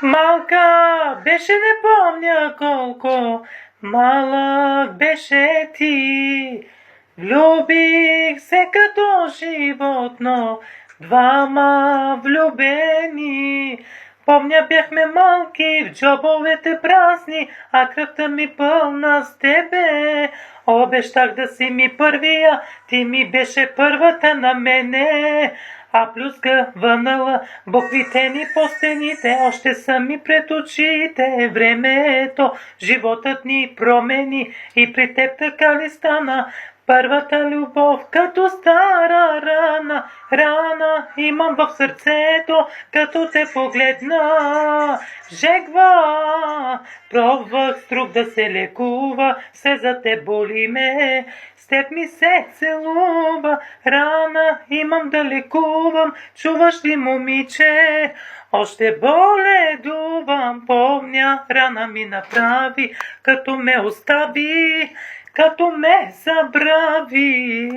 Малка беше, не помня колко, малък беше ти. Влюбих се като животно, двама влюбени. Помня, бяхме малки, в джобовете празни, а кръвта ми пълна с тебе. Обещах да си ми първия, ти ми беше първата на мене. А плюска вънала, буквите ни по стените, още са ми пред очите. Времето, животът ни промени и при теб така ли стана? Първата любов като стара рана, рана имам в сърцето, като те погледна. Жегва, пробвах с друг да се лекува, все за те боли ме, с теб ми се целува. Рана имам да лекувам, чуваш ли, момиче? Още боледувам, помня, рана ми направи, като ме остави, като ме забрави.